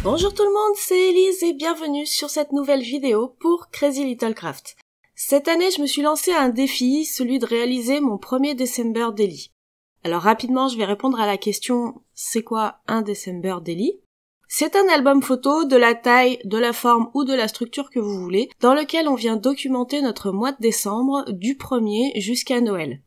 Bonjour tout le monde, c'est Elise et bienvenue sur cette nouvelle vidéo pour Crazy Little Craft. Cette année, je me suis lancée à un défi, celui de réaliser mon premier December Daily. Alors rapidement, je vais répondre à la question « C'est quoi un December Daily ?» C'est un album photo de la taille, de la forme ou de la structure que vous voulez, dans lequel on vient documenter notre mois de décembre du 1er jusqu'à Noël,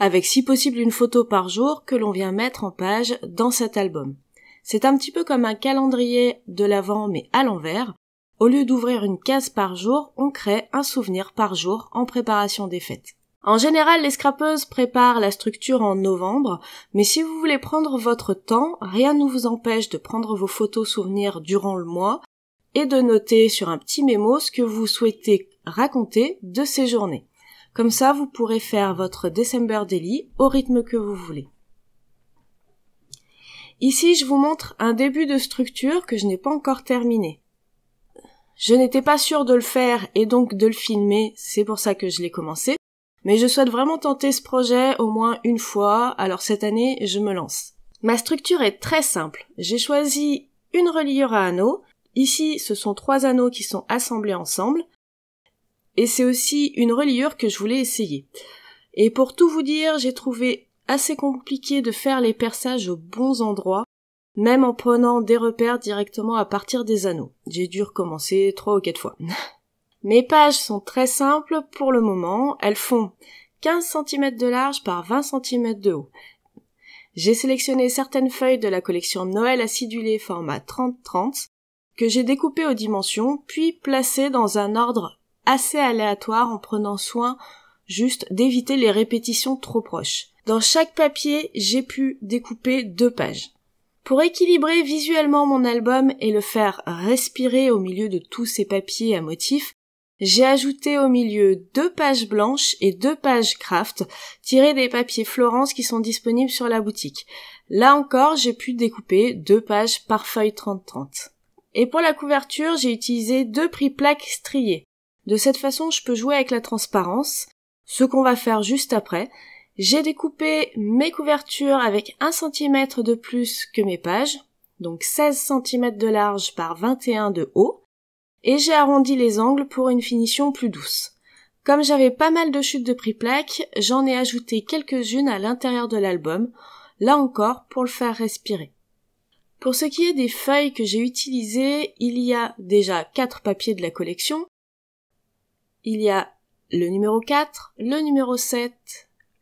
avec si possible une photo par jour que l'on vient mettre en page dans cet album. C'est un petit peu comme un calendrier de l'Avent mais à l'envers. Au lieu d'ouvrir une case par jour, on crée un souvenir par jour en préparation des fêtes. En général, les scrapeuses préparent la structure en novembre, mais si vous voulez prendre votre temps, rien ne vous empêche de prendre vos photos souvenirs durant le mois et de noter sur un petit mémo ce que vous souhaitez raconter de ces journées. Comme ça, vous pourrez faire votre December Daily au rythme que vous voulez. Ici, je vous montre un début de structure que je n'ai pas encore terminé. Je n'étais pas sûre de le faire et donc de le filmer, c'est pour ça que je l'ai commencé. Mais je souhaite vraiment tenter ce projet au moins une fois, alors cette année, je me lance. Ma structure est très simple. J'ai choisi une reliure à anneaux. Ici, ce sont 3 anneaux qui sont assemblés ensemble. Et c'est aussi une reliure que je voulais essayer. Et pour tout vous dire, j'ai trouvé assez compliqué de faire les perçages aux bons endroits, même en prenant des repères directement à partir des anneaux. J'ai dû recommencer 3 ou 4 fois. Mes pages sont très simples pour le moment, elles font 15 cm de large par 20 cm de haut. J'ai sélectionné certaines feuilles de la collection Noël acidulé format 30-30 que j'ai découpées aux dimensions, puis placées dans un ordre assez aléatoire en prenant soin juste d'éviter les répétitions trop proches. Dans chaque papier, j'ai pu découper 2 pages. Pour équilibrer visuellement mon album et le faire respirer au milieu de tous ces papiers à motifs, j'ai ajouté au milieu 2 pages blanches et 2 pages craft tirées des papiers Florence qui sont disponibles sur la boutique. Là encore, j'ai pu découper 2 pages par feuille 30-30. Et pour la couverture, j'ai utilisé 2 prix-plaques striées. De cette façon, je peux jouer avec la transparence, ce qu'on va faire juste après. J'ai découpé mes couvertures avec 1 cm de plus que mes pages, donc 16 cm de large par 21 de haut, et j'ai arrondi les angles pour une finition plus douce. Comme j'avais pas mal de chutes de prix-plaques, j'en ai ajouté quelques-unes à l'intérieur de l'album, là encore pour le faire respirer. Pour ce qui est des feuilles que j'ai utilisées, il y a déjà 4 papiers de la collection. Il y a le numéro 4, le numéro 7,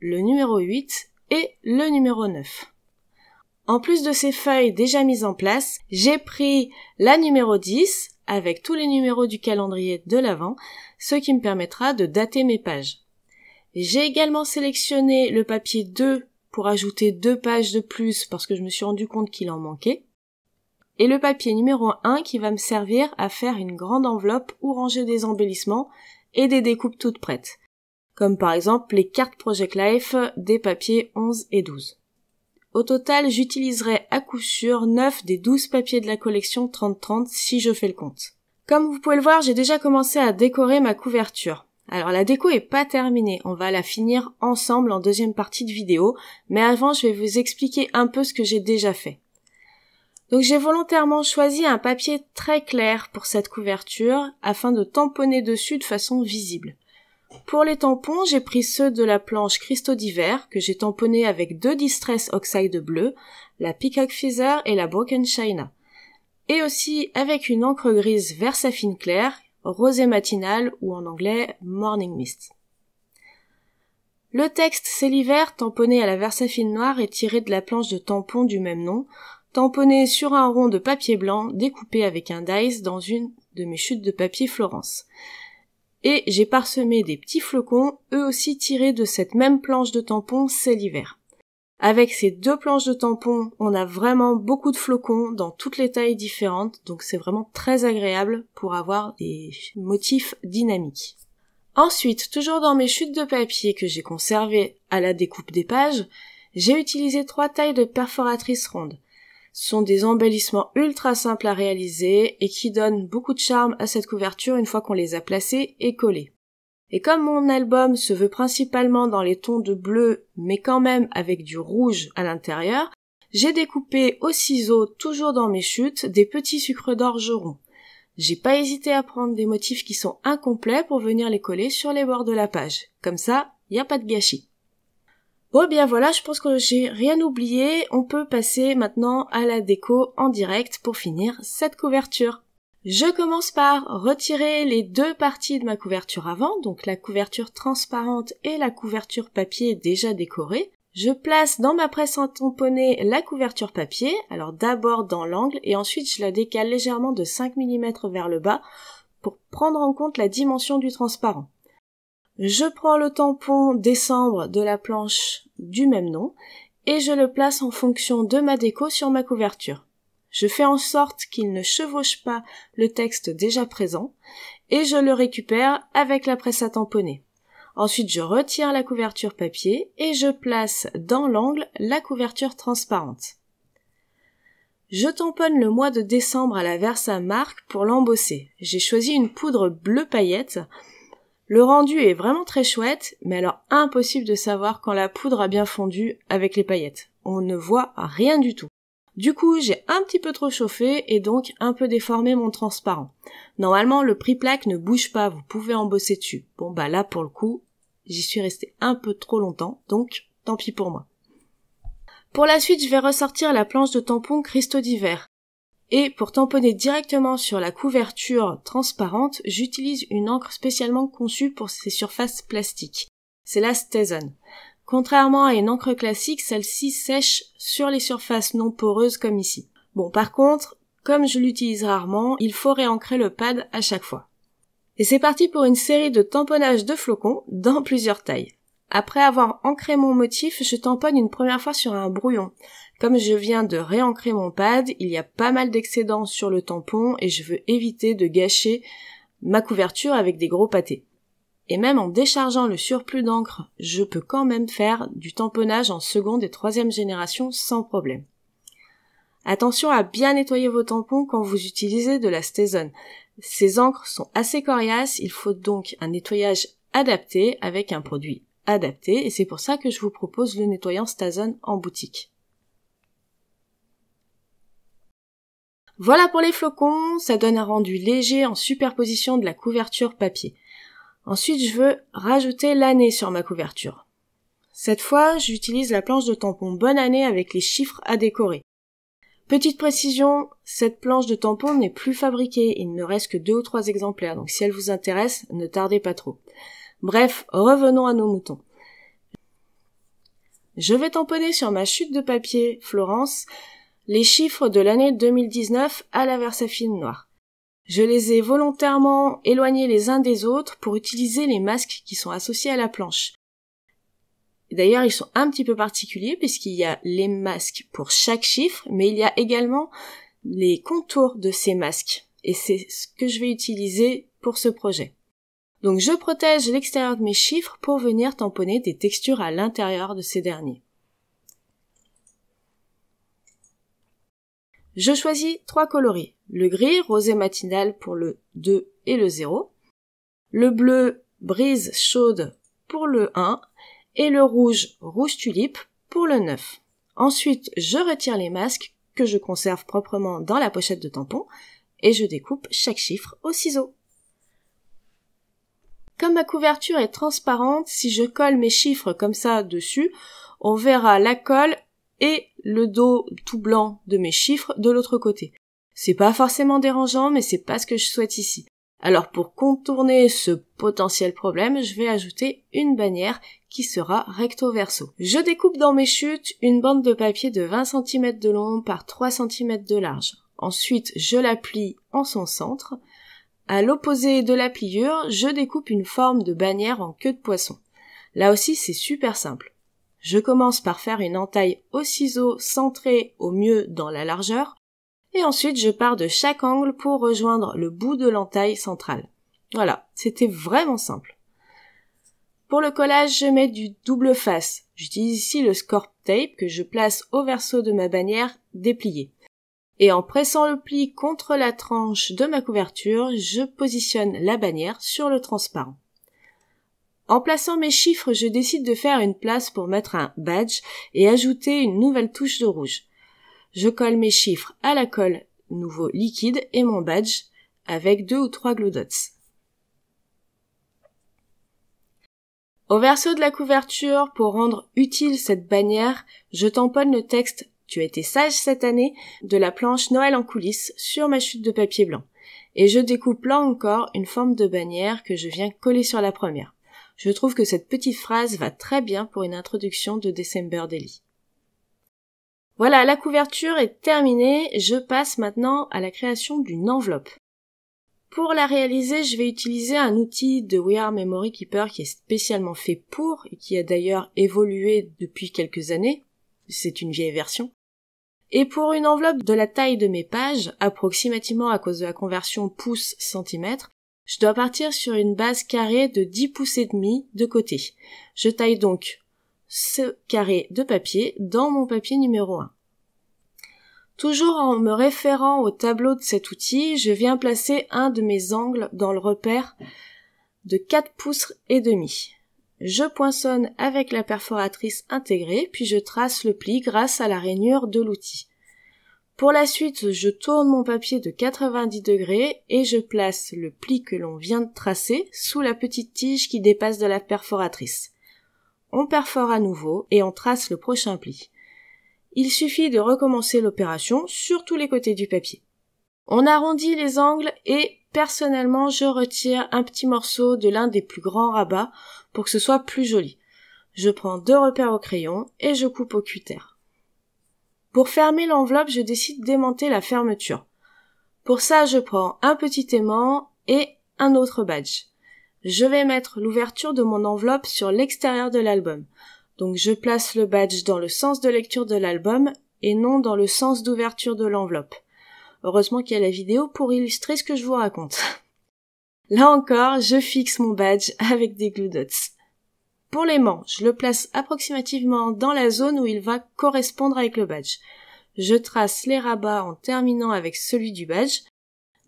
le numéro 8 et le numéro 9. En plus de ces feuilles déjà mises en place, j'ai pris la numéro 10 avec tous les numéros du calendrier de l'Avent, ce qui me permettra de dater mes pages. J'ai également sélectionné le papier 2 pour ajouter 2 pages de plus parce que je me suis rendu compte qu'il en manquait, et le papier numéro 1 qui va me servir à faire une grande enveloppe où ranger des embellissements et des découpes toutes prêtes, comme par exemple les cartes Project Life des papiers 11 et 12. Au total, j'utiliserai à coup sûr 9 des 12 papiers de la collection 30-30 si je fais le compte. Comme vous pouvez le voir, j'ai déjà commencé à décorer ma couverture. Alors la déco est pas terminée, on va la finir ensemble en deuxième partie de vidéo, mais avant je vais vous expliquer un peu ce que j'ai déjà fait. Donc j'ai volontairement choisi un papier très clair pour cette couverture afin de tamponner dessus de façon visible. Pour les tampons, j'ai pris ceux de la planche Cristaux d'hiver que j'ai tamponné avec 2 Distress Oxide bleu, la Peacock Feather et la Broken China. Et aussi avec une encre grise Versafine clair, rosée matinale ou en anglais Morning Mist. Le texte C'est l'hiver tamponné à la Versafine noire est tiré de la planche de tampon du même nom, tamponné sur un rond de papier blanc découpé avec un dice dans une de mes chutes de papier Florence. Et j'ai parsemé des petits flocons, eux aussi tirés de cette même planche de tampon C'est l'hiver. Avec ces 2 planches de tampon, on a vraiment beaucoup de flocons dans toutes les tailles différentes, donc c'est vraiment très agréable pour avoir des motifs dynamiques. Ensuite, toujours dans mes chutes de papier que j'ai conservées à la découpe des pages, j'ai utilisé 3 tailles de perforatrices rondes. Ce sont des embellissements ultra simples à réaliser et qui donnent beaucoup de charme à cette couverture une fois qu'on les a placés et collés. Et comme mon album se veut principalement dans les tons de bleu mais quand même avec du rouge à l'intérieur, j'ai découpé au ciseau, toujours dans mes chutes, des petits sucres d'orge ronds. J'ai pas hésité à prendre des motifs qui sont incomplets pour venir les coller sur les bords de la page. Comme ça, y a pas de gâchis. Bon, bien voilà, je pense que j'ai rien oublié. On peut passer maintenant à la déco en direct pour finir cette couverture. Je commence par retirer les deux parties de ma couverture avant, donc la couverture transparente et la couverture papier déjà décorée. Je place dans ma presse à tamponner la couverture papier, alors d'abord dans l'angle et ensuite je la décale légèrement de 5 mm vers le bas pour prendre en compte la dimension du transparent. Je prends le tampon décembre de la planche du même nom et je le place en fonction de ma déco sur ma couverture. Je fais en sorte qu'il ne chevauche pas le texte déjà présent et je le récupère avec la presse à tamponner. Ensuite, je retire la couverture papier et je place dans l'angle la couverture transparente. Je tamponne le mois de décembre à la Versa marque pour l'embosser. J'ai choisi une poudre bleu paillette. Le rendu est vraiment très chouette, mais alors impossible de savoir quand la poudre a bien fondu avec les paillettes. On ne voit rien du tout. Du coup, j'ai un petit peu trop chauffé et donc un peu déformé mon transparent. Normalement, le prix-plaque ne bouge pas, vous pouvez embosser dessus. Bon bah là, pour le coup, j'y suis restée un peu trop longtemps, donc tant pis pour moi. Pour la suite, je vais ressortir la planche de tampon cristaux d'hiver. Et pour tamponner directement sur la couverture transparente, j'utilise une encre spécialement conçue pour ces surfaces plastiques. C'est la StazOn. Contrairement à une encre classique, celle-ci sèche sur les surfaces non poreuses comme ici. Bon, par contre, comme je l'utilise rarement, il faut réancrer le pad à chaque fois. Et c'est parti pour une série de tamponnages de flocons dans plusieurs tailles. Après avoir ancré mon motif, je tamponne une première fois sur un brouillon. Comme je viens de réancrer mon pad, il y a pas mal d'excédents sur le tampon et je veux éviter de gâcher ma couverture avec des gros pâtés. Et même en déchargeant le surplus d'encre, je peux quand même faire du tamponnage en seconde et troisième génération sans problème. Attention à bien nettoyer vos tampons quand vous utilisez de la StazOn. Ces encres sont assez coriaces, il faut donc un nettoyage adapté avec un produit adapté et c'est pour ça que je vous propose le nettoyant StazOn en boutique. Voilà pour les flocons, ça donne un rendu léger en superposition de la couverture papier. Ensuite, je veux rajouter l'année sur ma couverture. Cette fois, j'utilise la planche de tampon Bonne Année avec les chiffres à décorer. Petite précision, cette planche de tampon n'est plus fabriquée, il ne reste que 2 ou 3 exemplaires, donc si elle vous intéresse, ne tardez pas trop. Bref, revenons à nos moutons. Je vais tamponner sur ma chute de papier Florence les chiffres de l'année 2019 à la Versafine noire. Je les ai volontairement éloignés les uns des autres pour utiliser les masques qui sont associés à la planche. D'ailleurs, ils sont un petit peu particuliers puisqu'il y a les masques pour chaque chiffre, mais il y a également les contours de ces masques. Et c'est ce que je vais utiliser pour ce projet. Donc je protège l'extérieur de mes chiffres pour venir tamponner des textures à l'intérieur de ces derniers. Je choisis 3 coloris. Le gris, rosé matinal pour le 2 et le 0. Le bleu, brise chaude pour le 1. Et le rouge, rouge tulipe pour le 9. Ensuite, je retire les masques que je conserve proprement dans la pochette de tampon et je découpe chaque chiffre au ciseau. Comme ma couverture est transparente, si je colle mes chiffres comme ça dessus, on verra la colle et le dos tout blanc de mes chiffres de l'autre côté. C'est pas forcément dérangeant, mais c'est pas ce que je souhaite ici. Alors pour contourner ce potentiel problème, je vais ajouter une bannière qui sera recto verso. Je découpe dans mes chutes une bande de papier de 20 cm de long par 3 cm de large. Ensuite, je la plie en son centre. À l'opposé de la pliure, je découpe une forme de bannière en queue de poisson. Là aussi, c'est super simple. Je commence par faire une entaille au ciseau centrée au mieux dans la largeur. Et ensuite, je pars de chaque angle pour rejoindre le bout de l'entaille centrale. Voilà, c'était vraiment simple. Pour le collage, je mets du double face. J'utilise ici le Scorp Tape que je place au verso de ma bannière dépliée. Et en pressant le pli contre la tranche de ma couverture, je positionne la bannière sur le transparent. En plaçant mes chiffres, je décide de faire une place pour mettre un badge et ajouter une nouvelle touche de rouge. Je colle mes chiffres à la colle nouveau liquide et mon badge avec 2 ou 3 glue dots. Au verso de la couverture, pour rendre utile cette bannière, je tamponne le texte « Tu as été sage cette année » de la planche Noël en coulisses sur ma chute de papier blanc. Et je découpe là encore une forme de bannière que je viens coller sur la première. Je trouve que cette petite phrase va très bien pour une introduction de December Daily. Voilà, la couverture est terminée, je passe maintenant à la création d'une enveloppe. Pour la réaliser, je vais utiliser un outil de We Are Memory Keeper qui est spécialement fait pour et qui a d'ailleurs évolué depuis quelques années. C'est une vieille version. Et pour une enveloppe de la taille de mes pages, approximativement à cause de la conversion pouces-centimètres, je dois partir sur une base carrée de 10 pouces et demi de côté. Je taille donc ce carré de papier dans mon papier numéro 1. Toujours en me référant au tableau de cet outil, je viens placer un de mes angles dans le repère de 4 pouces et demi. Je poinçonne avec la perforatrice intégrée, puis je trace le pli grâce à la rainure de l'outil. Pour la suite, je tourne mon papier de 90 degrés et je place le pli que l'on vient de tracer sous la petite tige qui dépasse de la perforatrice. On perfore à nouveau et on trace le prochain pli. Il suffit de recommencer l'opération sur tous les côtés du papier. On arrondit les angles et, personnellement, je retire un petit morceau de l'un des plus grands rabats pour que ce soit plus joli. Je prends 2 repères au crayon et je coupe au cutter. Pour fermer l'enveloppe, je décide d'aimanter la fermeture. Pour ça, je prends un petit aimant et un autre badge. Je vais mettre l'ouverture de mon enveloppe sur l'extérieur de l'album. Donc je place le badge dans le sens de lecture de l'album et non dans le sens d'ouverture de l'enveloppe. Heureusement qu'il y a la vidéo pour illustrer ce que je vous raconte. Là encore, je fixe mon badge avec des glue dots. Pour l'aimant, je le place approximativement dans la zone où il va correspondre avec le badge. Je trace les rabats en terminant avec celui du badge.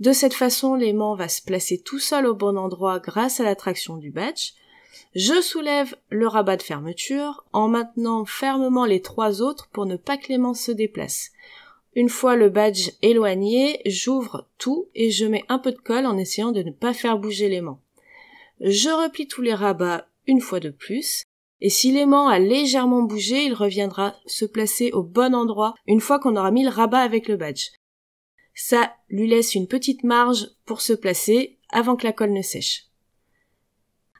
De cette façon, l'aimant va se placer tout seul au bon endroit grâce à la traction du badge. Je soulève le rabat de fermeture en maintenant fermement les 3 autres pour ne pas que l'aimant se déplace. Une fois le badge éloigné, j'ouvre tout et je mets un peu de colle en essayant de ne pas faire bouger l'aimant. Je replie tous les rabats une fois de plus, et si l'aimant a légèrement bougé, il reviendra se placer au bon endroit une fois qu'on aura mis le rabat avec le badge. Ça lui laisse une petite marge pour se placer avant que la colle ne sèche.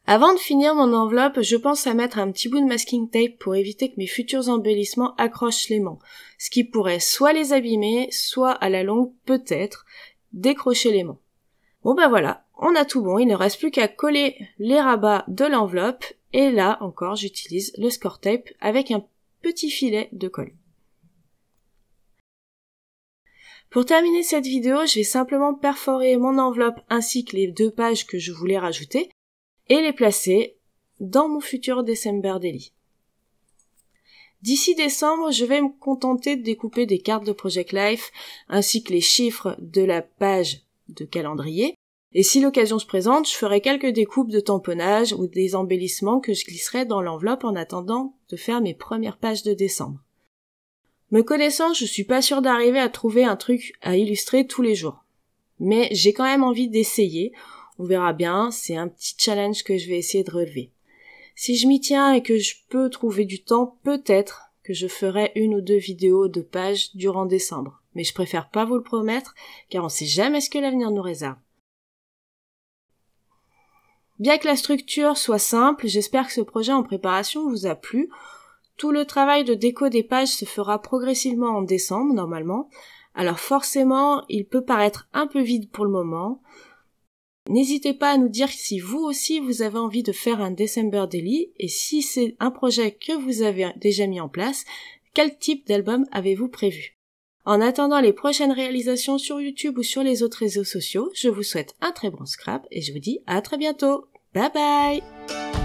Avant de finir mon enveloppe, je pense à mettre un petit bout de masking tape pour éviter que mes futurs embellissements accrochent l'aimant, ce qui pourrait soit les abîmer, soit à la longue, peut-être, décrocher l'aimant. Bon ben voilà, on a tout bon, il ne reste plus qu'à coller les rabats de l'enveloppe, et là encore j'utilise le score tape avec un petit filet de colle. Pour terminer cette vidéo, je vais simplement perforer mon enveloppe ainsi que les 2 pages que je voulais rajouter, et les placer dans mon futur December Daily. D'ici décembre, je vais me contenter de découper des cartes de Project Life ainsi que les chiffres de la page de calendrier. Et si l'occasion se présente, je ferai quelques découpes de tamponnage ou des embellissements que je glisserai dans l'enveloppe en attendant de faire mes premières pages de décembre. Me connaissant, je suis pas sûre d'arriver à trouver un truc à illustrer tous les jours. Mais j'ai quand même envie d'essayer. On verra bien, c'est un petit challenge que je vais essayer de relever. Si je m'y tiens et que je peux trouver du temps, peut-être que je ferai 1 ou 2 vidéos de pages durant décembre. Mais je préfère pas vous le promettre, car on sait jamais ce que l'avenir nous réserve. Bien que la structure soit simple, j'espère que ce projet en préparation vous a plu. Tout le travail de déco des pages se fera progressivement en décembre, normalement. Alors forcément, il peut paraître un peu vide pour le moment. N'hésitez pas à nous dire si vous aussi vous avez envie de faire un December Daily et si c'est un projet que vous avez déjà mis en place, quel type d'album avez-vous prévu? En attendant les prochaines réalisations sur YouTube ou sur les autres réseaux sociaux, je vous souhaite un très bon scrap et je vous dis à très bientôt. Bye bye!